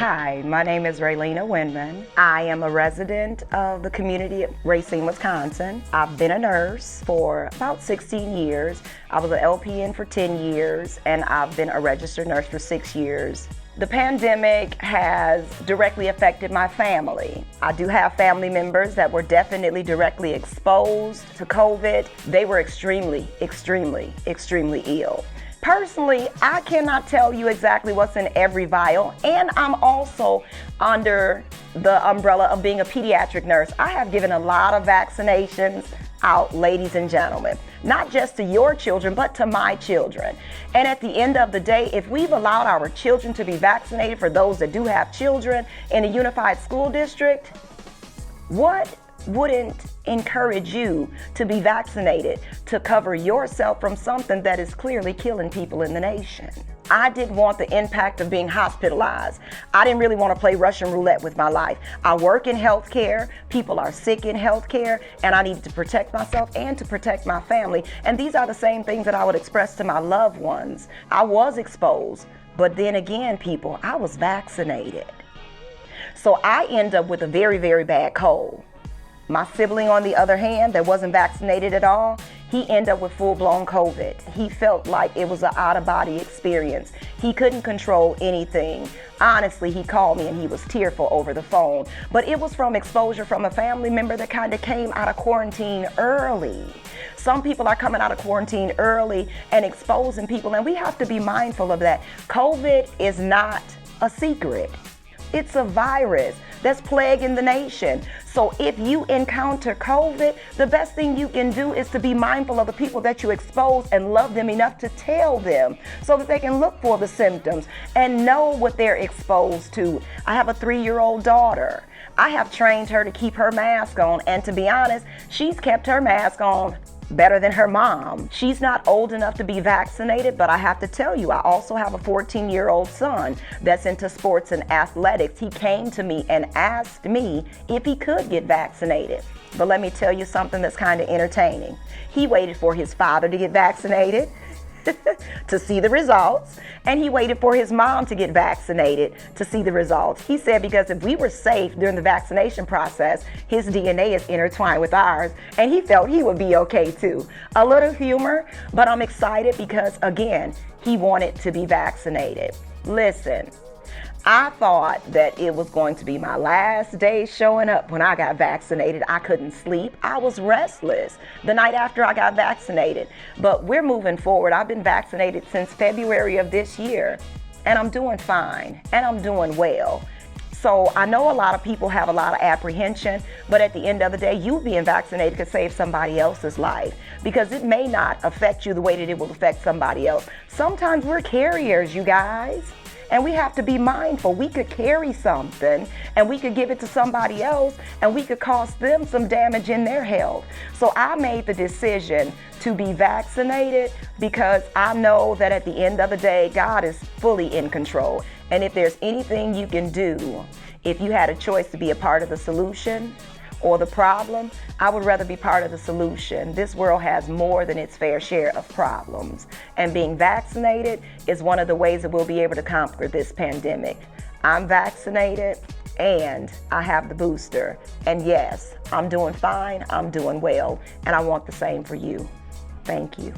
Hi, my name is Raylena Windmon. I am a resident of the community of Racine, Wisconsin. I've been a nurse for about 16 years. I was an LPN for 10 years, and I've been a registered nurse for 6 years. The pandemic has directly affected my family. I do have family members that were definitely directly exposed to COVID. They were extremely ill. Personally, I cannot tell you exactly what's in every vial, and I'm also under the umbrella of being a pediatric nurse. I have given a lot of vaccinations out, ladies and gentlemen, not just to your children, but to my children. And at the end of the day, if we've allowed our children to be vaccinated, for those that do have children in a unified school district, what wouldn't encourage you to be vaccinated to cover yourself from something that is clearly killing people in the nation? I didn't want the impact of being hospitalized. I didn't really want to play Russian roulette with my life. I work in healthcare, people are sick in healthcare, and I needed to protect myself and to protect my family. And these are the same things that I would express to my loved ones. I was exposed, but then again, people, I was vaccinated. So I end up with a very bad cold. My sibling, on the other hand, that wasn't vaccinated at all, he ended up with full-blown COVID. He felt like it was an out-of-body experience. He couldn't control anything. Honestly, he called me and he was tearful over the phone. But it was from exposure from a family member that kind of came out of quarantine early. Some people are coming out of quarantine early and exposing people, and we have to be mindful of that. COVID is not a secret. It's a virus that's plaguing the nation. So if you encounter COVID, the best thing you can do is to be mindful of the people that you expose and love them enough to tell them so that they can look for the symptoms and know what they're exposed to. I have a 3-year-old daughter. I have trained her to keep her mask on, and to be honest, she's kept her mask on better than her mom. She's not old enough to be vaccinated, but I have to tell you, I also have a 14-year-old son that's into sports and athletics. He came to me and asked me if he could get vaccinated. But let me tell you something that's kind of entertaining. He waited for his father to get vaccinated to see the results, and he waited for his mom to get vaccinated to see the results. He said because if we were safe during the vaccination process, his DNA is intertwined with ours, and he felt he would be okay too. A little humor, but I'm excited because, again, he wanted to be vaccinated. Listen, I thought that it was going to be my last day showing up when I got vaccinated. I couldn't sleep. I was restless the night after I got vaccinated. But we're moving forward. I've been vaccinated since February of this year, and I'm doing fine, and I'm doing well. So I know a lot of people have a lot of apprehension, but at the end of the day, you being vaccinated could save somebody else's life, because it may not affect you the way that it will affect somebody else. Sometimes we're carriers, you guys. And we have to be mindful. We could carry something and we could give it to somebody else, and we could cause them some damage in their health. So I made the decision to be vaccinated because I know that at the end of the day, God is fully in control. And if there's anything you can do, if you had a choice to be a part of the solution or the problem, I would rather be part of the solution. This world has more than its fair share of problems, and being vaccinated is one of the ways that we'll be able to conquer this pandemic. I'm vaccinated and I have the booster, and yes, I'm doing fine, I'm doing well, and I want the same for you. Thank you.